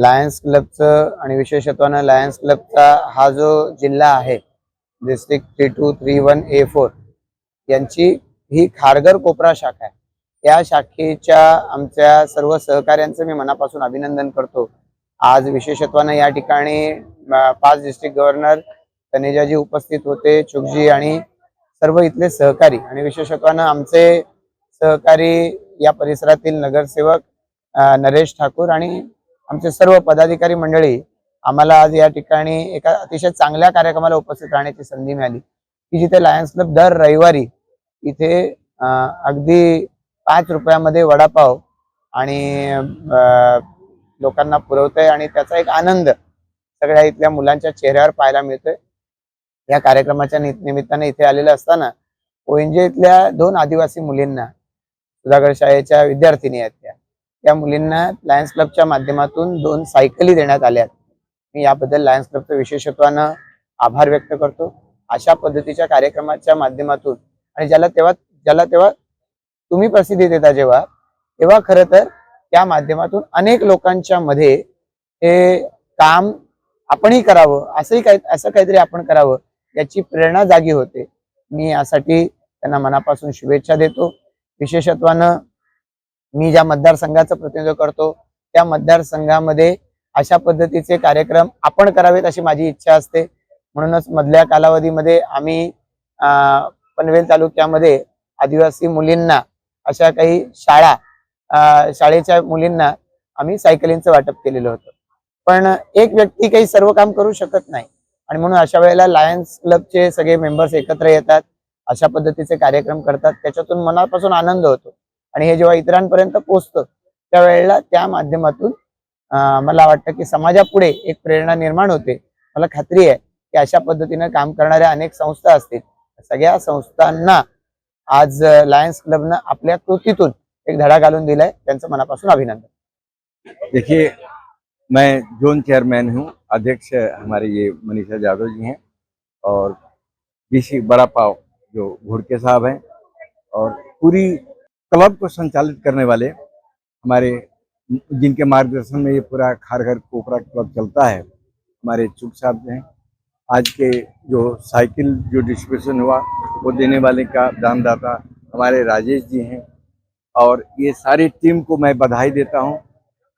Lions क्लबचं आणि विशेषत्वानं Lions क्लबचा हा जो जिल्हा आहे डिस्ट्रिक्ट 3231A4 यांची ही खारघर कोपरा शाखा आहे। या शाखेच्या आमच्या सर्व सहकाऱ्यांचं मी मनापासून अभिनंदन करतो। आज विशेषत्वानं या ठिकाणी 5 डिस्ट्रिक्ट गव्हर्नर तनेजाजी उपस्थित होते, चुगजी आणि सर्व इथले सहकारी आणि विशेषत्वानं आमचे सहकारी या परिसरातील नगरसेवक नरेश ठाकूर आणि आमचे सर्व पदाधिकारी मंडळी आम्हाला आज या ठिकाणी एका अतिशय चांगल्या कार्यक्रमाला उपस्थित राहण्याची संधी मिळाली की जिथे लायन्स क्लब दर रविवारी इथे अगदी 5 रुपयामध्ये वडापाव आणि लोकांना पुरवतोय आणि त्याचा एक आनंद सगळ्या इथल्या मुलांच्या चेहऱ्यावर पाहायला मिळतोय। या कार्यक्रमाच्या निमित्ताने इथे आलेले असताना ओएनजे इथल्या 2 आदिवासी मुलींना सुधागड शाळेच्या विद्यार्थिनी आहेत त्या मुलींना लायन्स क्लबच्या माध्यमातून 2 सायकली देण्यात आल्या। मी याबद्दल लायन्स क्लबचं विशेषत्वानं आभार व्यक्त करतो। अशा पद्धतीच्या कार्यक्रमाच्या माध्यमातून आणि ज्याला तेव्हा तुम्ही प्रसिद्धी देता तेव्हा खरं तर त्या माध्यमातून अनेक लोकांच्या मध्ये हे काम आपणही करावं, असं काहीतरी आपण करावं याची प्रेरणा जागी होते। मी यासाठी त्यांना मनापासून शुभेच्छा देतो। विशेषत्वानं मी ज्या मतदारसंघाचं प्रतिनिधित्व करतो त्या मतदारसंघामध्ये अशा पद्धतीचे कार्यक्रम आपण करावेत अशी माझी इच्छा असते। म्हणूनच मधल्या कालावधीमध्ये आम्ही पनवेल तालुक्यामध्ये आदिवासी मुलींना अशा काही शाळेच्या मुलींना आम्ही सायकलींचं वाटप केलेलं होतं। पण एक व्यक्ती काही सर्व काम करू शकत नाही आणि म्हणून अशा वेळेला लायन्स क्लबचे सगळे मेंबर्स एकत्र येतात, अशा पद्धतीचे कार्यक्रम करतात, त्याच्यातून मनापासून आनंद होतो आणि हे जेव्हा इतरांपर्यंत पोहोचतं त्यावेळेला त्या माध्यमातून मला वाटतं की समाजापुढे एक प्रेरणा निर्माण होते। मला खात्री आहे की अशा पद्धतीने काम करणाऱ्या अनेक संस्था असतील, सगळ्या संस्थांना आज लायन्स क्लबनं आपल्या कृतीतून एक धडा घालून दिलाय, त्यांचं मनापासून अभिनंदन। देखिए, मैं जोन चेयरमैन हूँ, अध्यक्ष हमारे ये मनीषा यादव जी हैं और बीसी बड़ा पाव जो घुड़के साहब हैं और पूरी क्लब को संचालित करने वाले हमारे जिनके मार्गदर्शन में ये पूरा खारघर कोपरा क्लब चलता है, हमारे चुग साहब हैं। आज के जो साइकिल जो डिस्ट्रीब्यूशन हुआ वो देने वाले का दानदाता हमारे राजेश जी हैं और ये सारी टीम को मैं बधाई देता हूँ।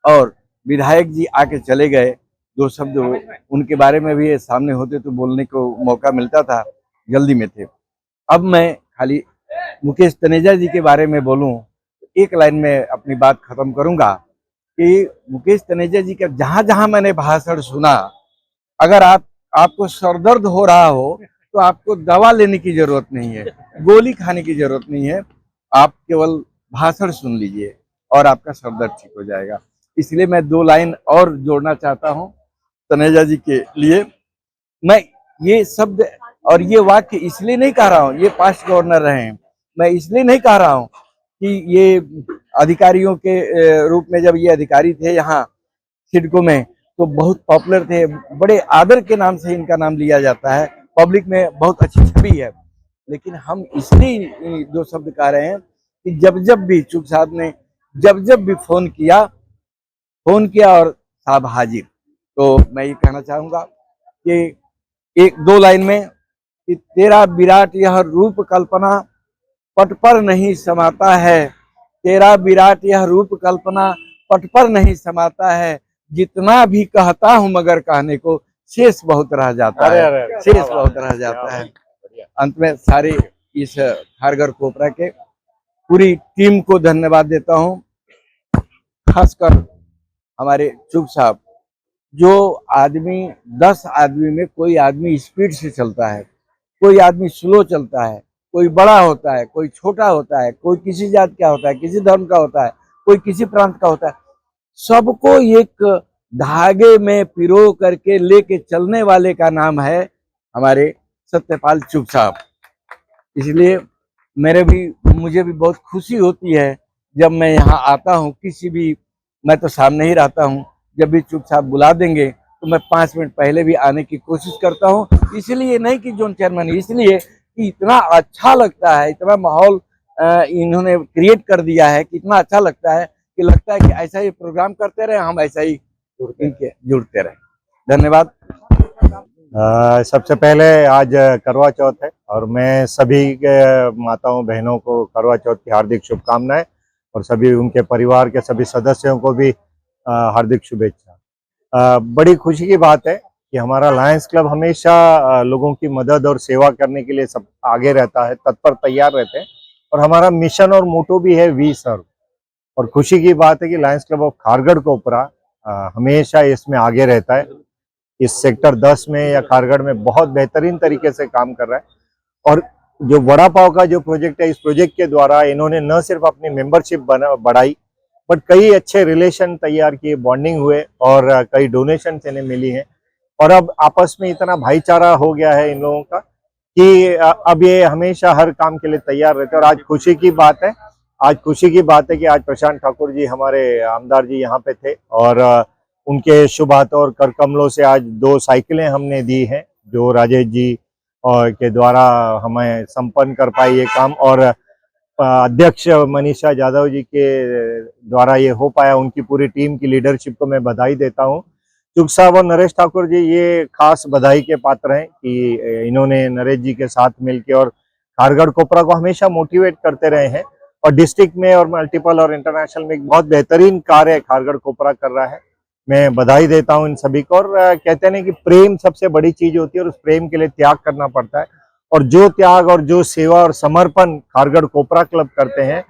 और विधायक जी आके चले गए, 2 शब्द उनके बारे में भी सामने होते तो बोलने को मौका मिलता था, जल्दी में थे। अब मैं खाली मुकेश तनेजा जी के बारे में बोलूं, एक लाइन में अपनी बात खत्म करूंगा कि मुकेश तनेजा जी का जहां जहां मैंने भाषण सुना, अगर आपको सरदर्द हो रहा हो तो आपको दवा लेने की जरूरत नहीं है, गोली खाने की जरूरत नहीं है, आप केवल भाषण सुन लीजिए और आपका सरदर्द ठीक हो जाएगा। इसलिए मैं 2 लाइन और जोड़ना चाहता हूं तनेजा जी के लिए। मैं ये शब्द और ये वाक्य इसलिए नहीं कह रहा हूं, ये पास्ट गवर्नर रहे हैं, मैं इसलिए नहीं कह रहा हूं कि ये अधिकारियों के रूप में जब ये अधिकारी थे यहाँ सिडको में तो बहुत पॉपुलर थे, बड़े आदर के नाम से इनका नाम लिया जाता है, पब्लिक में बहुत अच्छी छवि है। लेकिन हम इसलिए 2 शब्द कह रहे हैं कि जब भी चुग साहब ने जब भी फोन किया और साहब हाजिर। तो मैं ये कहना चाहूँगा कि 1-2 लाइन में कि तेरा विराट यह रूप कल्पना पट पर नहीं समाता है, तेरा विराट यह रूप कल्पना पट पर नहीं समाता है, जितना भी कहता हूँ मगर कहने को शेष बहुत रह जाता है, शेष बहुत रह जाता है। अंत में सारे इस खारघर कोपरा के पूरी टीम को धन्यवाद देता हूँ, खासकर हमारे चुग साहब। जो आदमी 10 आदमी में कोई आदमी स्पीड से चलता है, कोई आदमी स्लो चलता है, कोई बड़ा होता है, कोई छोटा होता है, कोई किसी जात का होता है, किसी धर्म का होता है, कोई किसी प्रांत का होता है, सबको एक धागे में पिरो करके लेके चलने वाले का नाम है हमारे सत्यपाल चुग साहब। इसलिए मुझे भी बहुत खुशी होती है जब मैं यहाँ आता हूँ, किसी भी, मैं तो सामने ही रहता हूँ, जब भी चुग साहब बुला देंगे तो मैं 5 मिनट पहले भी आने की कोशिश करता हूँ। इसलिए नहीं कि जोन चेयरमैन, इसलिए कि इतना अच्छा लगता है, इतना माहौल इन्होंने क्रिएट कर दिया है कि इतना अच्छा लगता है कि ऐसा ही प्रोग्राम करते रहे, हम ऐसा ही इनके जुड़ते रहे। धन्यवाद। सबसे पहले आज करवा चौथ है और मैं सभी के माताओं बहनों को करवा चौथ की हार्दिक शुभकामनाएं और सभी उनके परिवार के सभी सदस्यों को भी हार्दिक शुभेच्छा। बड़ी खुशी की बात है कि हमारा लायंस क्लब हमेशा लोगों की मदद और सेवा करने के लिए सब आगे रहता है, तत्पर तैयार रहते हैं और हमारा मिशन और मोटो भी है वी सर्व। और खुशी की बात है कि लायंस क्लब ऑफ खारगढ़ कोपरा हमेशा इसमें आगे रहता है। इस सेक्टर 10 में या खारगढ़ में बहुत बेहतरीन तरीके से काम कर रहा है। और जो वड़ा पाव का जो प्रोजेक्ट है, इस प्रोजेक्ट के द्वारा इन्होंने न सिर्फ अपनी मेंबरशिप बढ़ाई बट कई अच्छे रिलेशन तैयार किए, बॉन्डिंग हुए और कई डोनेशन इन्हें मिली हैं। और अब आपस में इतना भाईचारा हो गया है इन लोगों का कि अब ये हमेशा हर काम के लिए तैयार रहते हैं। और आज खुशी की बात है कि आज प्रशांत ठाकुर जी हमारे आमदार जी यहाँ पे थे और उनके शुभ हाथों और कर कमलों से आज 2 साइकिलें हमने दी हैं जो राजेश जी और के द्वारा हमें संपन्न कर पाई ये काम। और अध्यक्ष मनीषा यादव जी के द्वारा ये हो पाया। उनकी पूरी टीम की लीडरशिप को मैं बधाई देता हूँ। चुग साहब और नरेश ठाकुर जी ये खास बधाई के पात्र हैं कि इन्होंने नरेश जी के साथ मिलकर और खारगढ़ कोपरा को हमेशा मोटिवेट करते रहे हैं और डिस्ट्रिक्ट में और मल्टीपल और इंटरनेशनल में एक बहुत बेहतरीन कार्य खारगढ़ कोपरा कर रहा है। मैं बधाई देता हूं इन सभी को। और कहते हैं कि प्रेम सबसे बड़ी चीज होती है और उस प्रेम के लिए त्याग करना पड़ता है और जो त्याग और जो सेवा और समर्पण खारगढ़ कोपरा क्लब करते हैं,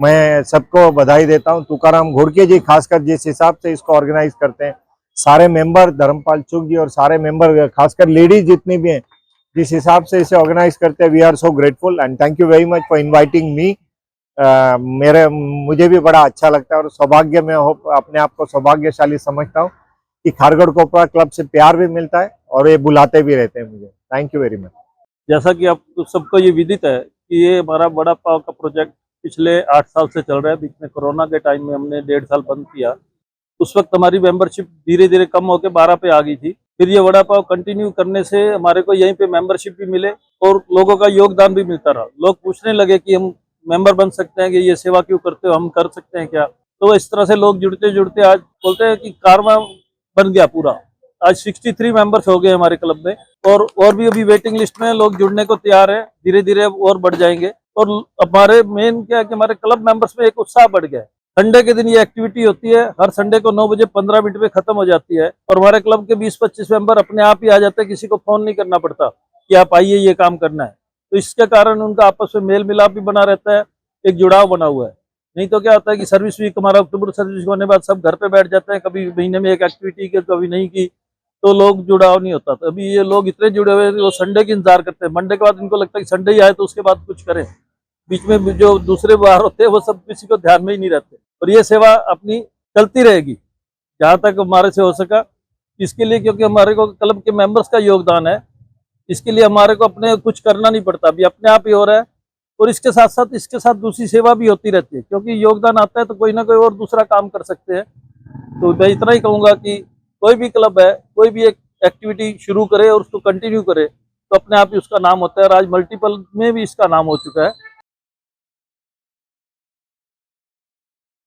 मैं सबको बधाई देता हूं। तुकाराम घोड़के जी खासकर जिस हिसाब से इसको ऑर्गेनाइज करते हैं, सारे मेंबर धर्मपाल चुग जी और सारे मेंबर खासकर लेडीज जितनी भी हैं जिस हिसाब से इसे ऑर्गेनाइज करते हैं, we are so grateful and thank you very much for inviting me. मुझे भी बड़ा अच्छा लगता है और सौभाग्य में अपने आप को सौभाग्यशाली समझता हूँ कि खारगढ़ कोपरा क्लब से प्यार भी मिलता है और ये बुलाते भी रहते हैं मुझे। Thank you very much. जैसा कि आप सबको ये विदित है कि ये हमारा वड़ा पाव का प्रोजेक्ट पिछले 8 साल से चल रहा है। बीच में कोरोना के टाइम में हमने 1.5 साल बंद किया। उस वक्त हमारी मेंबरशिप धीरे धीरे कम होकर 12 पे आ गई थी। फिर ये वड़ा पाव कंटिन्यू करने से हमारे को यहीं पे मेंबरशिप भी मिले और लोगों का योगदान भी मिलता रहा। लोग पूछने लगे कि हम मेंबर बन सकते हैं कि ये सेवा क्यों करते हो, हम कर सकते हैं क्या। तो इस तरह से लोग जुड़ते जुड़ते आज बोलते हैं कि कारवां बन गया पूरा। आज 63 मेंबर्स हो गए हमारे क्लब में और भी अभी वेटिंग लिस्ट में लोग जुड़ने को तैयार है। धीरे धीरे और बढ़ जाएंगे। और हमारे मेन क्या है कि हमारे क्लब मेंबर्स में एक उत्साह बढ़ गया है। संडे के दिन ये एक्टिविटी होती है, हर संडे को 9 बजे 15 मिनट में खत्म हो जाती है और हमारे क्लब के 20-25 मेंबर अपने आप ही आ जाते हैं। किसी को फोन नहीं करना पड़ता कि आप आइए ये काम करना है। तो इसके कारण उनका आपस में मेल मिलाप भी बना रहता है, एक जुड़ाव बना हुआ है। नहीं तो क्या होता है कि सर्विस वीक हमारा अक्टूबर सर्विस होने के बाद सब घर पे बैठ जाते हैं, कभी महीने में एक एक्टिविटी की कभी नहीं की, तो लोग जुड़ाव नहीं होता। तो अभी ये लोग इतने जुड़े हुए हैं वो संडे की इंतजार करते हैं। मंडे के बाद इनको लगता है कि संडे ही आए तो उसके बाद कुछ करें। बीच में जो दूसरे बाहर होते हैं वो सब किसी को ध्यान में ही नहीं रहते। और ये सेवा अपनी चलती रहेगी जहाँ तक हमारे से हो सका। इसके लिए क्योंकि हमारे को क्लब के मेंबर्स का योगदान है, इसके लिए हमारे को अपने कुछ करना नहीं पड़ता, अभी अपने आप ही हो रहा है। और इसके साथ दूसरी सेवा भी होती रहती है क्योंकि योगदान आता है तो कोई ना कोई और दूसरा काम कर सकते हैं। तो मैं इतना ही कहूँगा कि कोई भी क्लब है, कोई भी एक एक्टिविटी शुरू करे और उसको कंटिन्यू करे तो अपने आप ही उसका नाम होता है। और आज मल्टीपल में भी इसका नाम हो चुका है।